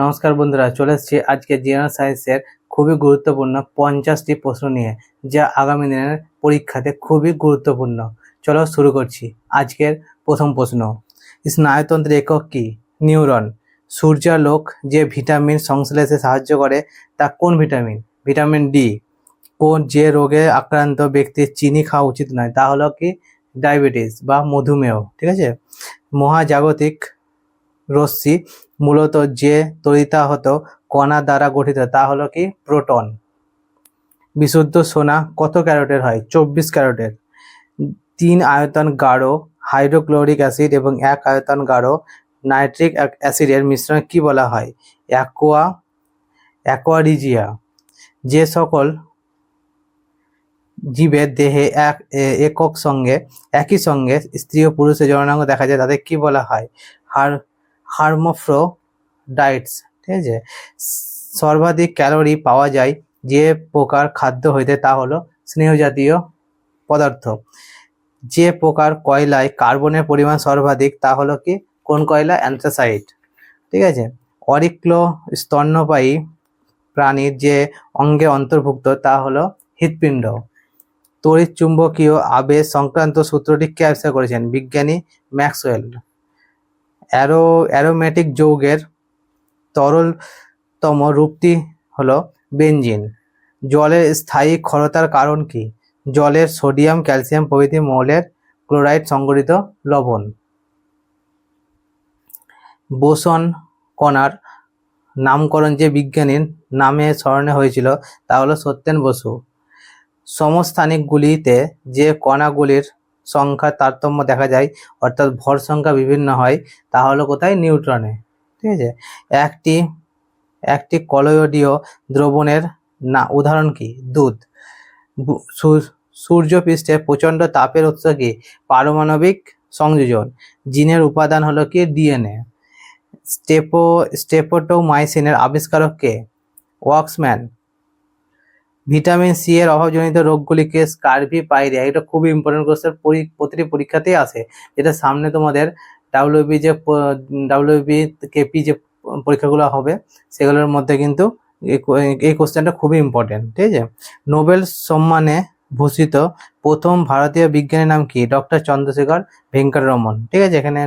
নমস্কার বন্ধুরা, চলে এসেছি আজকে জেনারেল সায়েন্সের খুবই গুরুত্বপূর্ণ 50টি প্রশ্ন নিয়ে, যা আগামী দিনের পরীক্ষাতে খুবই গুরুত্বপূর্ণ। চলো শুরু করছি। আজকের প্রথম প্রশ্ন, স্নায়ুতন্ত্রের একক কি? নিউরন। সূর্যালোক যে ভিটামিন সংশ্লেষে সাহায্য করে তা কোন ভিটামিন? Vitamin D. যে রোগে আক্রান্ত ব্যক্তির চিনি খাওয়া উচিত নয় তা হলো কি? ডায়াবেটিস বা মধুমেহ। ঠিক আছে। মহাজাগতিক রশ্মি মূলত যে তড়িতাহত কণা দ্বারা গঠিত তা হলো কি? প্রোটন। বিশুদ্ধ সোনা কত ক্যারেটের হয়? 24 ক্যারেটের। 3 আয়তন গাঢ় হাইড্রোক্লোরিক অ্যাসিড এবং 1 আয়তন গাঢ় নাইট্রিক অ্যাসিডের মিশ্রণ কি বলা হয়? অ্যাকোয়ারিজিয়া। যে সকল জীবের দেহে একই সঙ্গে স্ত্রী ও পুরুষের যৌনাঙ্গ দেখা যায় তাদের কি বলা হয়? হার্মাফ্রোডাইটস। ঠিক আছে। সর্বাধিক ক্যালোরি পাওয়া যায় যে প্রকার খাদ্য হইতে তা হলো স্নেহ জাতীয় পদার্থ। যে প্রকার কয়লায় কার্বনের পরিমাণ সর্বাধিক তা হলো কি? কোন কয়লা? অ্যান্থ্রাসাইট। ঠিক আছে। অরিক্লো স্তন্যপায়ী প্রাণীর যে অঙ্গে অন্তর্ভুক্ত তা হলো হৃৎপিণ্ড। তড়িৎ চুম্বকীয় আবেশ সংক্রান্ত সূত্রটি কে আবিষ্কার করেছেন? বিজ্ঞানী ম্যাক্সওয়েল। অ্যারোমেটিক যৌগের তরলতম রূপটি হলো বেনজিন। জলের স্থায়ী ক্ষরতার কারণ কি? জলের সোডিয়াম, ক্যালসিয়াম প্রভৃতি মৌলের ক্লোরাইড সংগঠিত লবণ। বোসন কণার নামকরণ যে বিজ্ঞানীর নামে স্মরণে হয়েছিল তা হলো সত্যেন বসু। সমস্থানিকগুলিতে যে কণাগুলির সংখ্যার তারতম্য দেখা যায়, অর্থাৎ ভর সংখ্যা বিভিন্ন হয়, তা হলো কোথায়? নিউট্রনে। ঠিক আছে। একটি কলয়েডীয় দ্রবণের উদাহরণ কি? দুধ। সূর্যপৃষ্ঠে প্রচণ্ড তাপের উৎস কি? পারমাণবিক সংযোজন। জিনের উপাদান হলো কি? ডিএনএ। স্টেপটোমাইসিনের আবিষ্কারক কে? ওয়াক্সম্যান। ভিটামিন সি এর অভাবজনিত রোগগুলিকে স্কারভি, পাইরিয়া। এটা খুবই ইম্পর্টেন্ট কোশ্চেন, প্রতিটি পরীক্ষাতেই আসে। এটা সামনে তোমাদের ডাব্লিউবি কেপি যে পরীক্ষাগুলো হবে সেগুলোর মধ্যে কিন্তু এই কোশ্চেনটা খুবই ইম্পর্টেন্ট। ঠিক আছে। নোবেল সম্মানে ভূষিত প্রথম ভারতীয় বিজ্ঞানীর নাম কি? ডক্টর চন্দ্রশেখর ভেঙ্কট রমন। ঠিক আছে। এখানে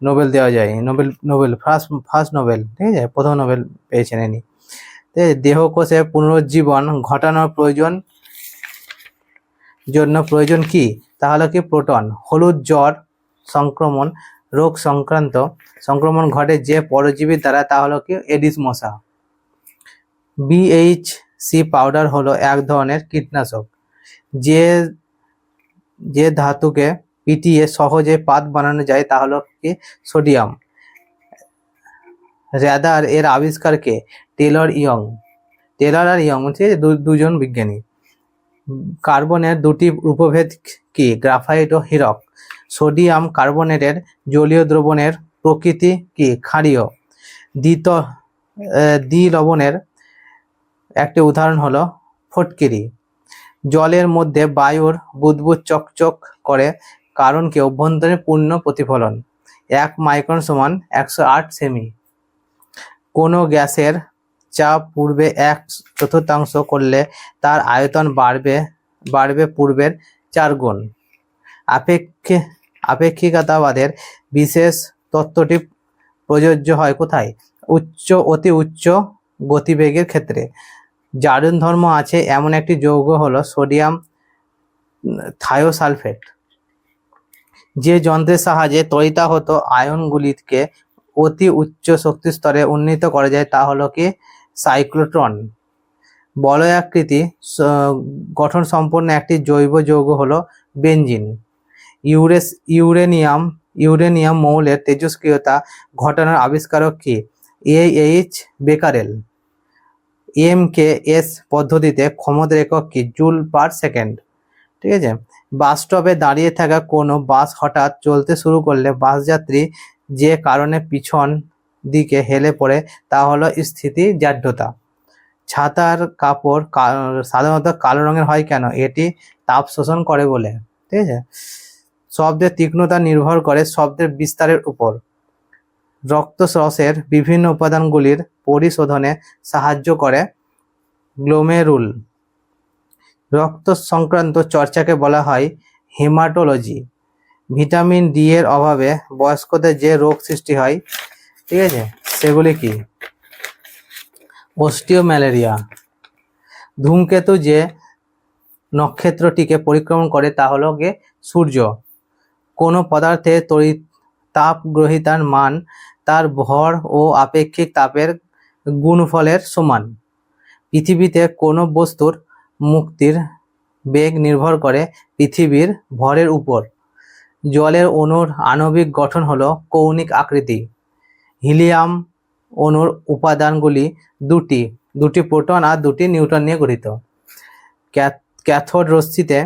নোবেল দেওয়া যায়, নোবেল ফার্স্ট নোবেল। ঠিক আছে। প্রথম নোবেল পেয়েছেন ইনি। দেহকোষে পুনরুজ্জীবন ঘটানোর প্রয়োজন কি? তাহলে কি? প্রোটন। হলুদ জ্বর সংক্রমণ ঘটে যে পরজীবীর দ্বারা তা হলো কি? এডিস মশা। বিএইচসি পাউডার হলো এক ধরনের কীটনাশক যে ধাতুকে পিটিয়ে সহজে পাত বানানো যায় তা হলো কি? সোডিয়াম। র্যাদার এর আবিষ্কারকে? টেলর আর ইয়ং। ঠিক আছে। দুজন বিজ্ঞানী। কার্বনের দুটি উপভেদ কি? গ্রাফাইট ও হীরক। সোডিয়াম কার্বনেটের জলীয় দ্রবণের প্রকৃতি কি? ক্ষারীয়। দ্বিলবণের একটি উদাহরণ হলো ফটকিরি। জলের মধ্যে বায়ুর বুদবুদ চকচক করে কারণ কি? অভ্যন্তরীণ পূর্ণ প্রতিফলন। 1 মাইক্রন সমান 108 সেমি। কোনো গ্যাসের চাপ পূর্বে 1/4 করলে তার আয়তন বাড়বে পূর্বের 4 গুণ। আপেক্ষিকতাবাদের বিশেষ তত্ত্বটি প্রযোজ্য হয় কোথায়? অতি উচ্চ গতিবেগের ক্ষেত্রে। জারণ ধর্ম আছে এমন একটি যৌগ হলো সোডিয়াম থায়োসালফেট। যে যন্ত্রের সাহায্যে তড়িতাহত আয়নগুলিকে অতি উচ্চ শক্তি স্তরে উন্নীত করা যায় তা হলো কি? সাইক্লোট্রন। বলয়াকৃতি গঠন সম্পন্ন একটি জৈব যৌগ হলো বেনজিন। ইউরেনিয়াম মৌলের তেজস্ক্রিয়তা ঘটানোর আবিষ্কারক কি? H Becquerel. এমকেএস পদ্ধতিতে ক্ষমতার একক কি? Joule per second. ঠিক আছে। বাস স্টপে দাঁড়িয়ে থাকা কোনো বাস হঠাৎ চলতে শুরু করলে বাসযাত্রী যে কারণে পিছন দিকে হেলে পড়ে তা হলো স্থিতিজাড্যতা। ছাতার কাপড় সাধারণত কালো রঙের হয় কেন? এটি তাপ শোষণ করে বলে। ঠিক আছে। শব্দের তীক্ষ্ণতা নির্ভর করে শব্দের বিস্তারের উপর। রক্তরসের বিভিন্ন উপাদানগুলির পরিশোধনে সাহায্য করে গ্লোমেরুল। রক্ত সংক্রান্ত চর্চাকে বলা হয় হেমাটোলজি। ভিটামিন ডি এর অভাবে বয়স্কদের যে রোগ সৃষ্টি হয়, ঠিক আছে, সেগুলি কি? অস্টিওম্যালেরিয়া। ধূমকেতু যে নক্ষত্রটিকে পরিক্রমণ করে তা হলো গিয়ে সূর্য। কোনো পদার্থের তাপ গ্রহিতার মান তার ভর ও আপেক্ষিক তাপের গুণফলের সমান। পৃথিবীতে কোনো বস্তুর মুক্তির বেগ নির্ভর করে পৃথিবীর ভরের উপর। জলের অণুর আণবিক গঠন হলো কৌণিক আকৃতি। হিলিয়াম অণুর উপাদানগুলি দুটি প্রোটন আর দুটি নিউট্রন নিয়ে গঠিত। ক্যাথোড রশ্মিতে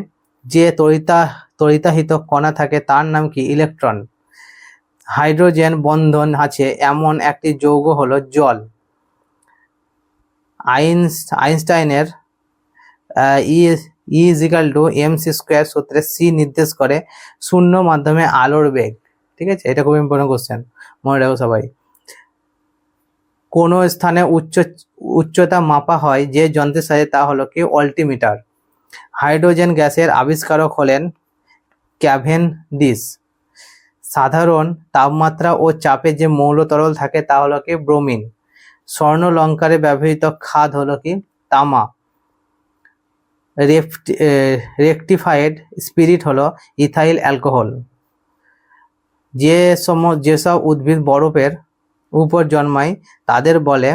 যে তড়িতাহিত কণা থাকে তার নাম কি? ইলেকট্রন। হাইড্রোজেন বন্ধন আছে এমন একটি যৌগ হলো জল। আইনস্টাইনের E=mc² সূত্রে সি নির্দেশ করে শূন্য মাধ্যমে আলোর বেগ। ঠিক আছে, এটা খুব ইম্পর্টেন্ট কোশ্চেন, মনে রাখো সবাই। কোনো স্থানে উচ্চতা মাপা হয় যে যন্ত্রের সাহায্যে তা হলো কি? অল্টিমিটার। হাইড্রোজেন গ্যাসের আবিষ্কারক হলেন ক্যাভেন্ডিশ। সাধারণ তাপমাত্রা ও চাপে যে মৌল তরল থাকে তা হলো কি? ব্রোমিন। স্বর্ণলঙ্কারে ব্যবহৃত খাদ হলো কি? তামা। রেকটিফাইড স্পিরিট হলো ইথাইল অ্যালকোহল। যেসব উদ্ভিদ বরফের উপর জন্মায় তাদের বলে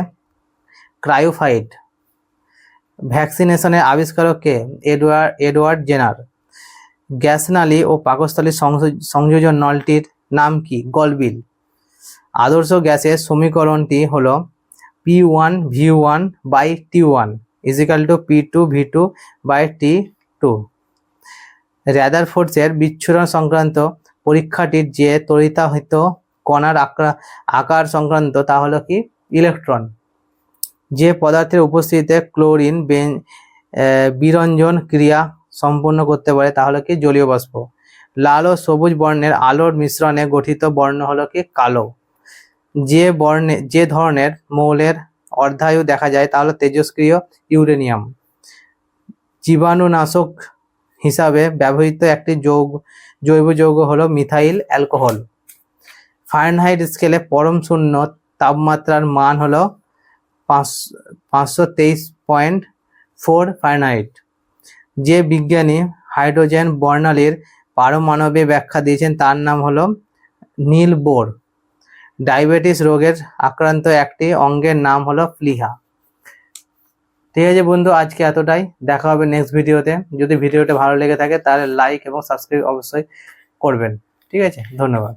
ক্রায়োফাইট। ভ্যাকসিনেশনের আবিষ্কারক কে? Edward Jenner. গ্যাসনালী ও পাকস্থলী সংযোজন নলটির নাম কি? গলবিল। আদর্শ গ্যাসের সমীকরণটি হলো P1V1/T1 = P2V2/T2। রাদারফোর্ডের বিচ্ছুরণ সংক্রান্ত পরীক্ষাটির যে তড়িতাহিত কণার আকার সংক্রান্ত তা হলো কি? ইলেকট্রন। যে পদার্থের উপস্থিতিতে ক্লোরিন বিরঞ্জন ক্রিয়া সম্পন্ন করতে পারে তা হলো কি? জলীয় বাষ্প। লাল ও সবুজ বর্ণের আলোর মিশ্রণে গঠিত বর্ণ হলো কি? কালো। যে ধরনের মৌলের অর্ধায়ু দেখা যায় তা হলো তেজস্ক্রিয় ইউরেনিয়াম। জীবাণুনাশক হিসাবে ব্যবহৃত একটি জৈব যৌগ হলো মিথাইল অ্যালকোহল। ফারেনহাইট স্কেলে পরম শূন্য তাপমাত্রার মান হলো 523.4 ফারেনহাইট। যে বিজ্ঞানী হাইড্রোজেন বর্ণালীর পারমাণবিক ব্যাখ্যা দিয়েছেন তার নাম হলো নীল বোর। ডায়াবেটিস রোগের আক্রান্ত একটি অঙ্গের নাম হলো প্লীহা। ঠিক আছে বন্ধু, আজকে এতটাই। দেখা হবে নেক্সট ভিডিওতে। যদি ভিডিওটা ভালো লেগে থাকে তাহলে লাইক এবং সাবস্ক্রাইব অবশ্যই করবেন। ঠিক আছে, ধন্যবাদ।